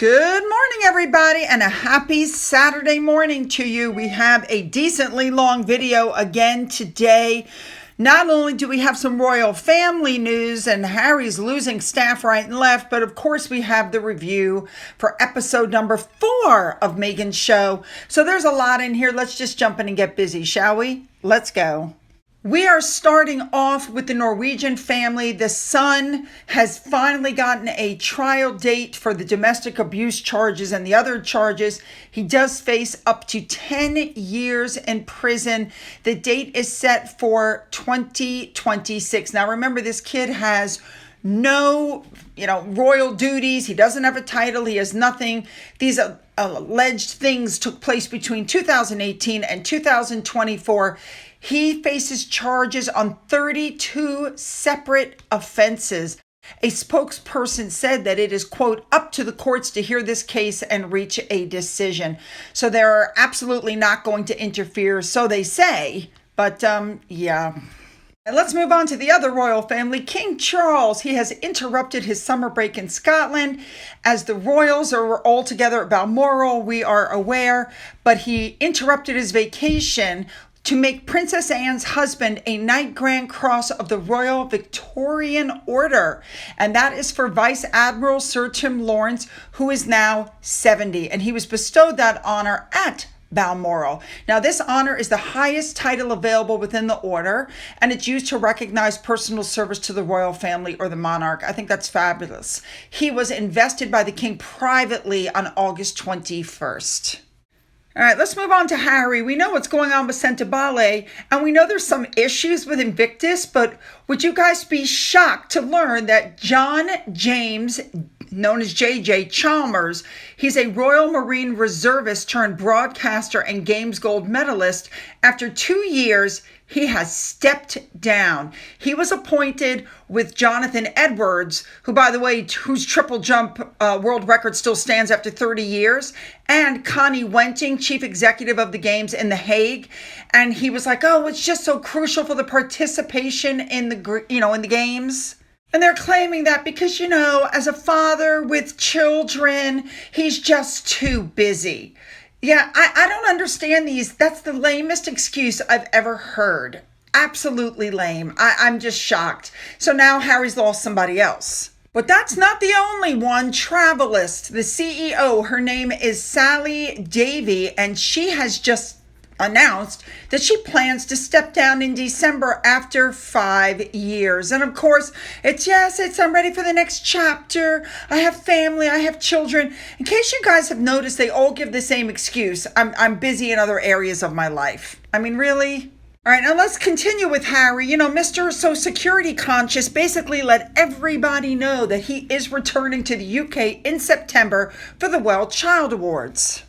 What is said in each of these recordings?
Good morning, everybody, and a happy Saturday morning to you. We have a decently long video again today. Not only do we have some royal family news and Harry's losing staff right and left, but of course we have the review for episode number 4 of Meghans' show. So there's a lot in here. Let's just jump in and get busy, shall we? Let's go. We are starting off with the Norwegian family. The son has finally gotten a trial date for the domestic abuse charges and the other charges. He does face up to 10 years in prison. The date is set for 2026. Now remember, this kid has no, royal duties. He doesn't have a title. He has nothing. These alleged things took place between 2018 and 2024. He faces charges on 32 separate offenses. A spokesperson said that it is, quote, up to the courts to hear this case and reach a decision. So they're absolutely not going to interfere, so they say. But, yeah. And let's move on to the other royal family. King Charles, he has interrupted his summer break in Scotland as the royals are all together at Balmoral, we are aware. But he interrupted his vacation to make Princess Anne's husband a Knight Grand Cross of the Royal Victorian Order. And that is for Vice Admiral Sir Tim Lawrence, who is now 70. And he was bestowed that honor at Balmoral. Now, this honor is the highest title available within the order, and it's used to recognize personal service to the royal family or the monarch. I think that's fabulous. He was invested by the king privately on August 21st. All right, let's move on to Harry. We know what's going on with Simpsonville, and we know there's some issues with Invictus, but would you guys be shocked to learn that John James, known as JJ Chalmers, he's a Royal Marine Reservist turned broadcaster and Games Gold medalist. After 2 years, he has stepped down. He was appointed with Jonathan Edwards, who, by the way, whose triple jump world record still stands after 30 years, and Connie Wenting, chief executive of the Games in The Hague. And he was like, oh, it's just so crucial for the participation in the Games. And they're claiming that because, as a father with children, he's just too busy. Yeah, I don't understand these. That's the lamest excuse I've ever heard. Absolutely lame. I'm just shocked. So now Harry's lost somebody else. But that's not the only one. Travelist, the CEO, her name is Sally Davy, and she has just announced that she plans to step down in December after 5 years. And of course, I'm ready for the next chapter. I have family, I have children. In case you guys have noticed, they all give the same excuse. I'm busy in other areas of my life. I mean, really? All right, now let's continue with Harry. Mr. So security conscious basically let everybody know that he is returning to the UK in September for the World Child Awards.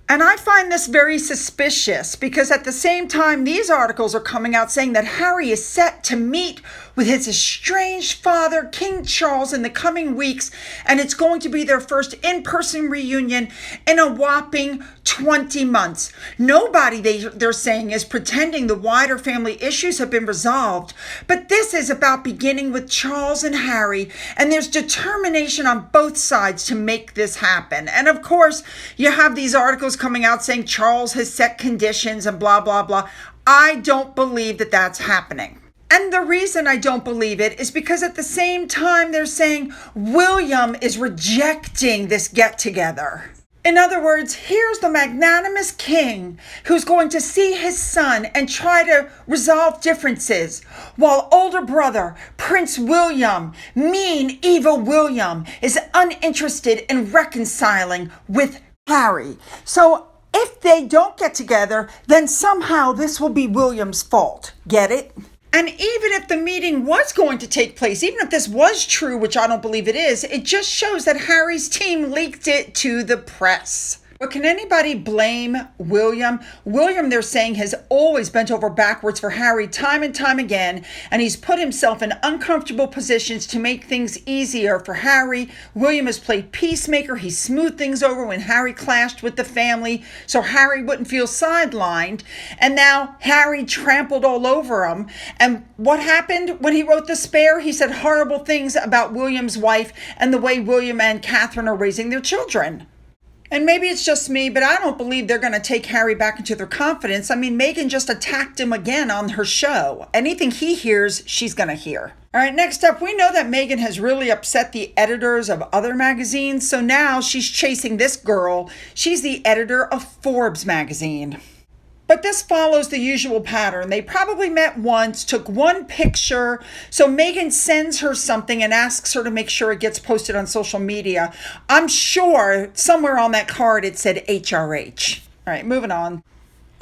And I find this very suspicious because at the same time, these articles are coming out saying that Harry is set to meet with his estranged father, King Charles, in the coming weeks, and it's going to be their first in-person reunion in a whopping 20 months. Nobody, they're saying, is pretending the wider family issues have been resolved, but this is about beginning with Charles and Harry, and there's determination on both sides to make this happen. And of course, you have these articles coming out saying Charles has set conditions and blah, blah, blah. I don't believe that that's happening. And the reason I don't believe it is because at the same time they're saying William is rejecting this get-together. In other words, here's the magnanimous king who's going to see his son and try to resolve differences, while older brother, Prince William, mean, evil William, is uninterested in reconciling with Harry. So if they don't get together, then somehow this will be William's fault. Get it? And even if the meeting was going to take place, even if this was true, which I don't believe it is, it just shows that Harry's team leaked it to the press. But can anybody blame William? William, they're saying, has always bent over backwards for Harry time and time again, and he's put himself in uncomfortable positions to make things easier for Harry. William has played peacemaker. He smoothed things over when Harry clashed with the family so Harry wouldn't feel sidelined. And now Harry trampled all over him. And what happened when he wrote The Spare? He said horrible things about William's wife and the way William and Catherine are raising their children. And maybe it's just me, but I don't believe they're going to take Harry back into their confidence. I mean, Meghan just attacked him again on her show. Anything he hears, she's going to hear. All right, next up, we know that Meghan has really upset the editors of other magazines. So now she's chasing this girl. She's the editor of Forbes magazine. But this follows the usual pattern. They probably met once, took one picture. So Meghan sends her something and asks her to make sure it gets posted on social media. I'm sure somewhere on that card it said HRH. All right, moving on.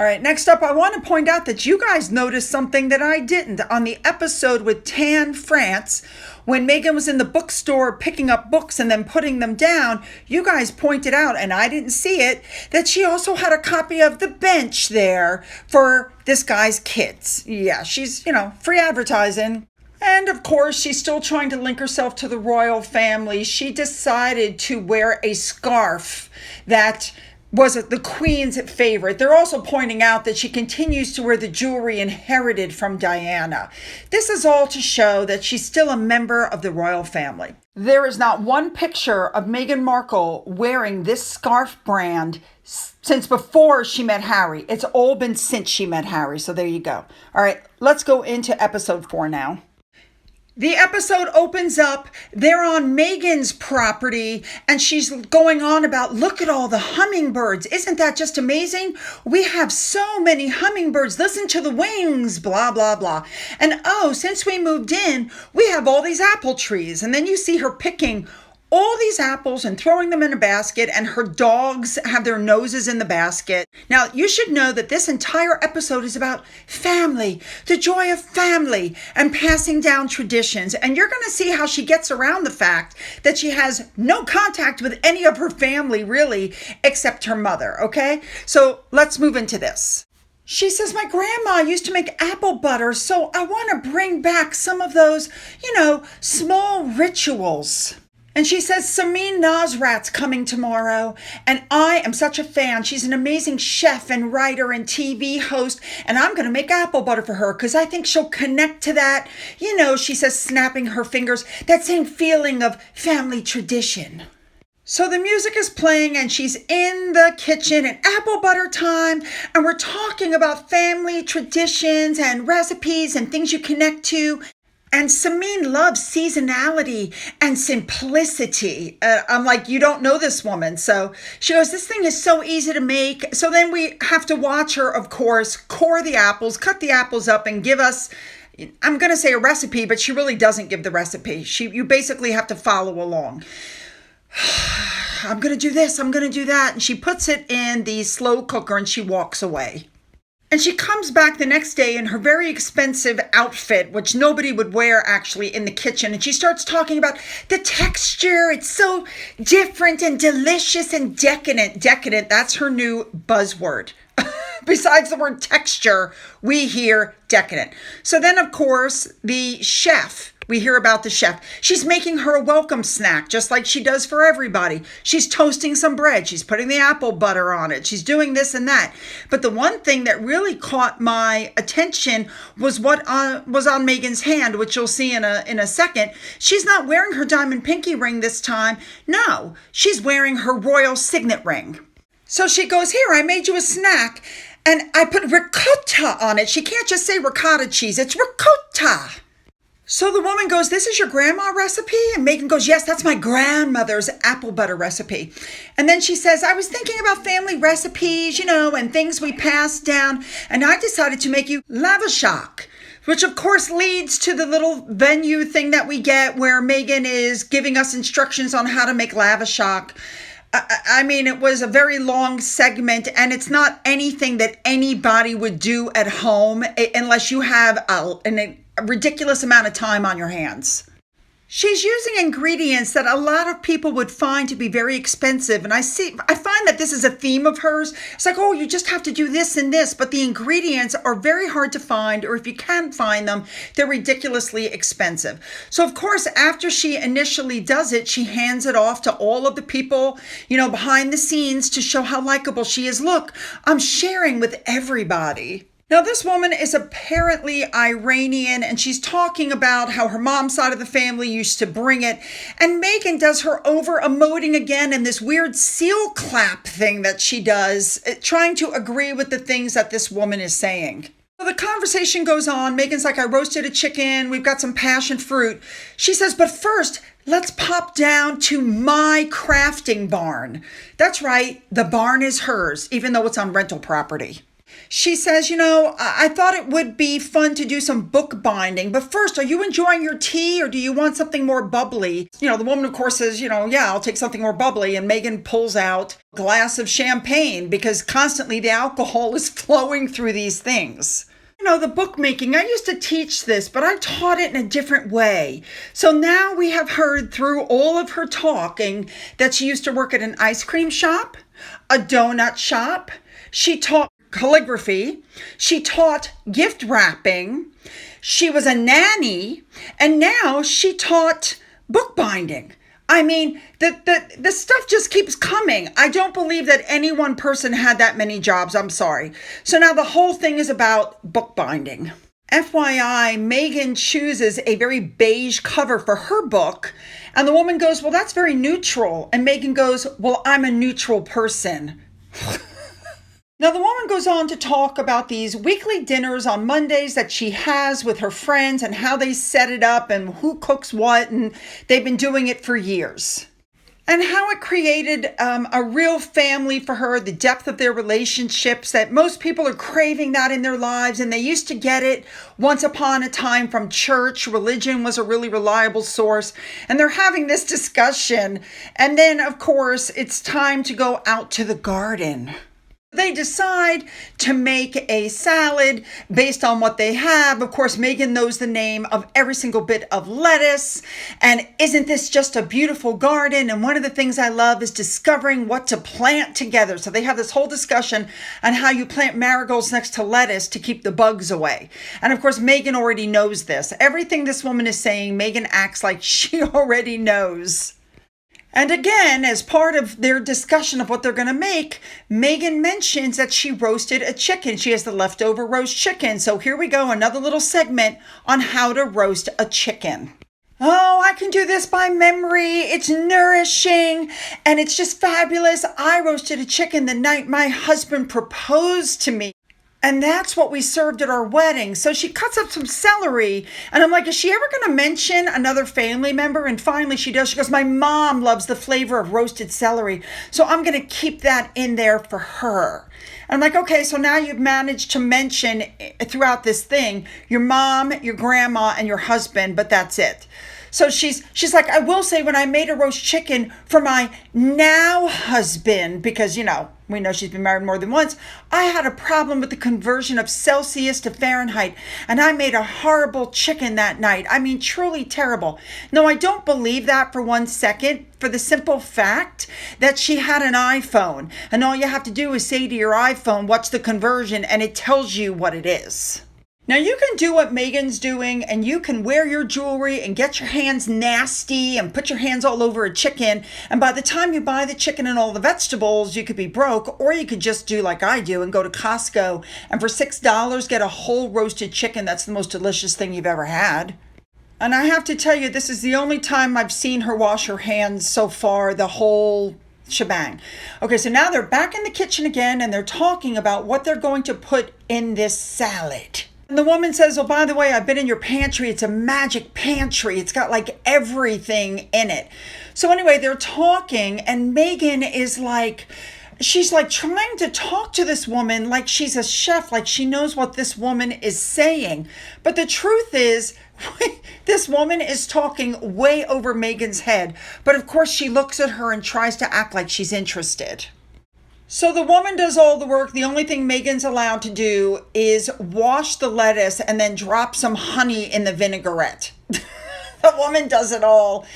All right, next up, I want to point out that you guys noticed something that I didn't. On the episode with Tan France, when Meghan was in the bookstore picking up books and then putting them down, you guys pointed out, and I didn't see it, that she also had a copy of The Bench there for this guy's kids. Yeah, she's, free advertising. And of course, she's still trying to link herself to the royal family. She decided to wear a scarf that was the Queen's favorite. They're also pointing out that she continues to wear the jewelry inherited from Diana. This is all to show that she's still a member of the royal family. There is not one picture of Meghan Markle wearing this scarf brand since before she met Harry. It's all been since she met Harry. So there you go. All right, let's go into episode 4 now. The episode opens up, they're on Meghan's property, and she's going on about, look at all the hummingbirds. Isn't that just amazing? We have so many hummingbirds. Listen to the wings, blah, blah, blah. And since we moved in, we have all these apple trees. And then you see her picking all these apples and throwing them in a basket, and her dogs have their noses in the basket. Now, you should know that this entire episode is about family, the joy of family, and passing down traditions. And you're going to see how she gets around the fact that she has no contact with any of her family, really, except her mother, okay? So let's move into this. She says, my grandma used to make apple butter, so I want to bring back some of those, small rituals. And she says, Samin Nosrat's coming tomorrow, and I am such a fan. She's an amazing chef and writer and TV host, and I'm going to make apple butter for her because I think she'll connect to that, she says, snapping her fingers, that same feeling of family tradition. So the music is playing and she's in the kitchen and apple butter time, and we're talking about family traditions and recipes and things you connect to. And Samin loves seasonality and simplicity. I'm like, you don't know this woman. So she goes, this thing is so easy to make. So then we have to watch her, of course, core the apples, cut the apples up, and give us, I'm going to say a recipe, but she really doesn't give the recipe. You basically have to follow along. I'm going to do this, I'm going to do that. And she puts it in the slow cooker and she walks away. And she comes back the next day in her very expensive outfit, which nobody would wear actually in the kitchen. And she starts talking about the texture. It's so different and delicious and decadent. Decadent, that's her new buzzword. Besides the word texture, we hear decadent. So then, of course, the chef, we hear about the chef. She's making her a welcome snack, just like she does for everybody. She's toasting some bread. She's putting the apple butter on it. She's doing this and that. But the one thing that really caught my attention was what was on Meghan's hand, which you'll see in a second. She's not wearing her diamond pinky ring this time. No, she's wearing her royal signet ring. So she goes, here, I made you a snack, and I put ricotta on it. She can't just say ricotta cheese. It's ricotta. So the woman goes, this is your grandma recipe? And Meghan goes, yes, that's my grandmother's apple butter recipe. And then she says, I was thinking about family recipes, and things we passed down. And I decided to make you lavashak, which of course leads to the little venue thing that we get where Meghan is giving us instructions on how to make lavashak. I mean, it was a very long segment, and it's not anything that anybody would do at home unless you have a ridiculous amount of time on your hands. She's using ingredients that a lot of people would find to be very expensive. And I find that this is a theme of hers. It's like, oh, you just have to do this and this, but the ingredients are very hard to find, or if you can find them, they're ridiculously expensive. So of course, after she initially does it, she hands it off to all of the people, behind the scenes to show how likable she is. Look, I'm sharing with everybody. Now, this woman is apparently Iranian, and she's talking about how her mom's side of the family used to bring it. And Meghan does her over-emoting again in this weird seal clap thing that she does, trying to agree with the things that this woman is saying. So the conversation goes on. Meghan's like, I roasted a chicken. We've got some passion fruit. She says, but first, let's pop down to my crafting barn. That's right. The barn is hers, even though it's on rental property. She says, I thought it would be fun to do some bookbinding, but first, are you enjoying your tea or do you want something more bubbly? The woman, of course, says, yeah, I'll take something more bubbly. And Meghan pulls out a glass of champagne because constantly the alcohol is flowing through these things. The bookmaking, I used to teach this, but I taught it in a different way. So now we have heard through all of her talking that she used to work at an ice cream shop, a donut shop. She taught calligraphy. She taught gift wrapping. She was a nanny. And now she taught bookbinding. I mean, the stuff just keeps coming. I don't believe that any one person had that many jobs. I'm sorry. So now the whole thing is about bookbinding. FYI, Meghan chooses a very beige cover for her book. And the woman goes, well, that's very neutral. And Meghan goes, well, I'm a neutral person. Now, the woman goes on to talk about these weekly dinners on Mondays that she has with her friends and how they set it up and who cooks what, and they've been doing it for years. And how it created a real family for her, the depth of their relationships, that most people are craving that in their lives, and they used to get it once upon a time from church. Religion was a really reliable source, and they're having this discussion. And then, of course, it's time to go out to the garden. They decide to make a salad based on what they have. Of course, Meghan knows the name of every single bit of lettuce. And isn't this just a beautiful garden? And one of the things I love is discovering what to plant together. So they have this whole discussion on how you plant marigolds next to lettuce to keep the bugs away. And of course, Meghan already knows this. Everything this woman is saying, Meghan acts like she already knows. And again, as part of their discussion of what they're going to make, Meghan mentions that she roasted a chicken. She has the leftover roast chicken. So here we go, another little segment on how to roast a chicken. Oh, I can do this by memory. It's nourishing and it's just fabulous. I roasted a chicken the night my husband proposed to me. And that's what we served at our wedding. So she cuts up some celery. And I'm like, is she ever going to mention another family member? And finally she does. She goes, my mom loves the flavor of roasted celery. So I'm going to keep that in there for her. And I'm like, okay, so now you've managed to mention throughout this thing your mom, your grandma, and your husband, but that's it. So she's like, I will say when I made a roast chicken for my now husband, because, we know she's been married more than once, I had a problem with the conversion of Celsius to Fahrenheit, and I made a horrible chicken that night. I mean, truly terrible. No, I don't believe that for 1 second, for the simple fact that she had an iPhone, and all you have to do is say to your iPhone, what's the conversion, and it tells you what it is. Now, you can do what Meghan's doing, and you can wear your jewelry and get your hands nasty and put your hands all over a chicken. And by the time you buy the chicken and all the vegetables, you could be broke, or you could just do like I do and go to Costco and for $6 get a whole roasted chicken. That's the most delicious thing you've ever had. And I have to tell you, this is the only time I've seen her wash her hands so far, the whole shebang. Okay, so now they're back in the kitchen again, and they're talking about what they're going to put in this salad. And the woman says, oh, by the way, I've been in your pantry. It's a magic pantry. It's got like everything in it. So anyway, they're talking, and Meghan is like, she's like trying to talk to this woman like she's a chef, like she knows what this woman is saying. But the truth is, this woman is talking way over Meghan's head. But of course, she looks at her and tries to act like she's interested. So the woman does all the work. The only thing Meghan's allowed to do is wash the lettuce and then drop some honey in the vinaigrette. The woman does it all.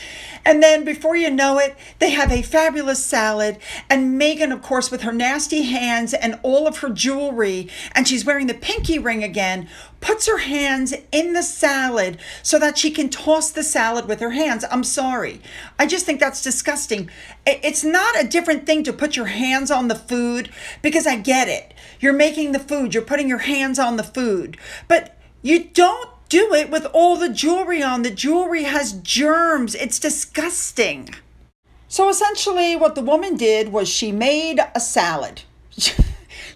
And then before you know it, they have a fabulous salad. And Meghan, of course, with her nasty hands and all of her jewelry, and she's wearing the pinky ring again, puts her hands in the salad so that she can toss the salad with her hands. I'm sorry. I just think that's disgusting. It's not a different thing to put your hands on the food, because I get it. You're making the food. You're putting your hands on the food. But you don't do it with all the jewelry on. The jewelry has germs. It's disgusting. So essentially what the woman did was she made a salad.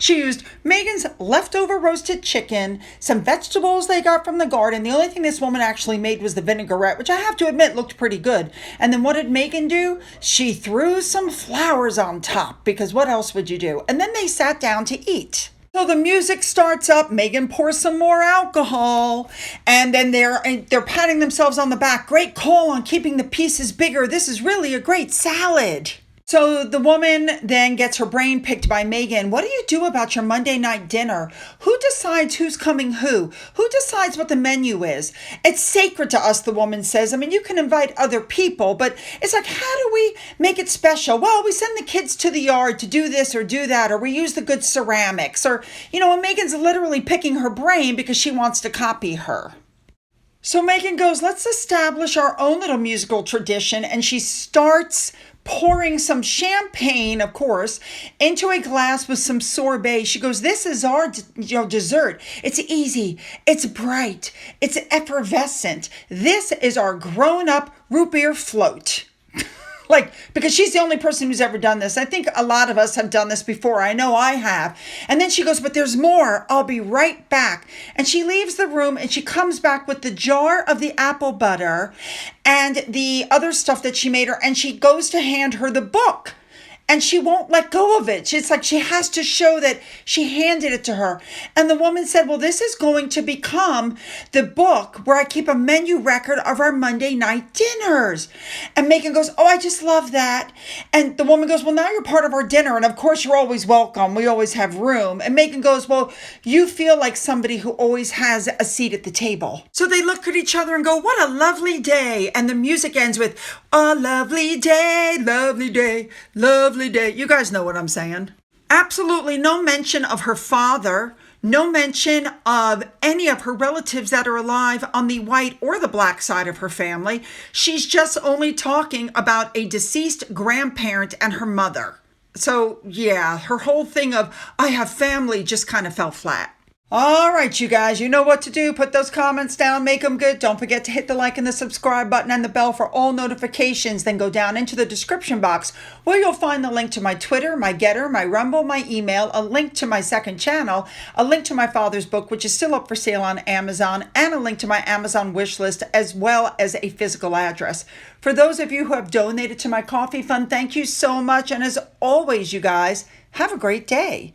She used Megan's leftover roasted chicken, some vegetables they got from the garden. The only thing this woman actually made was the vinaigrette, which I have to admit looked pretty good. And then what did Megan do? She threw some flowers on top, because what else would you do? And then they sat down to eat. So the music starts up, Meghan pours some more alcohol, and then they're patting themselves on the back. Great call on keeping the pieces bigger. This is really a great salad. So the woman then gets her brain picked by Meghan. What do you do about your Monday night dinner? Who decides who's coming who? Who decides what the menu is? It's sacred to us, the woman says. I mean, you can invite other people, but it's like, how do we make it special? Well, we send the kids to the yard to do this or do that, or we use the good ceramics, or, and Meghan's literally picking her brain because she wants to copy her. So Meghan goes, let's establish our own little musical tradition, and she starts pouring some champagne, of course, into a glass with some sorbet. She goes, this is our dessert. It's easy. It's bright. It's effervescent. This is our grown-up root beer float. Because she's the only person who's ever done this. I think a lot of us have done this before. I know I have. And then she goes, but there's more. I'll be right back. And she leaves the room and she comes back with the jar of the apple butter and the other stuff that she made her. And she goes to hand her the book. And she won't let go of it. It's like she has to show that she handed it to her. And the woman said, well, this is going to become the book where I keep a menu record of our Monday night dinners. And Meghan goes, oh, I just love that. And the woman goes, well, now you're part of our dinner. And of course, you're always welcome. We always have room. And Meghan goes, well, you feel like somebody who always has a seat at the table. So they look at each other and go, what a lovely day. And the music ends with, a lovely day, lovely day, lovely day. You guys know what I'm saying. Absolutely no mention of her father, no mention of any of her relatives that are alive on the white or the black side of her family. She's just only talking about a deceased grandparent and her mother. So yeah, her whole thing of I have family just kind of fell flat. All right, you guys, you know what to do. Put those comments down, make them good. Don't forget to hit the like and the subscribe button and the bell for all notifications. Then go down into the description box where you'll find the link to my Twitter, my Gettr, my Rumble, my email, a link to my second channel, a link to my father's book, which is still up for sale on Amazon, and a link to my Amazon wish list, as well as a physical address. For those of you who have donated to my coffee fund, thank you so much. And as always, you guys, have a great day.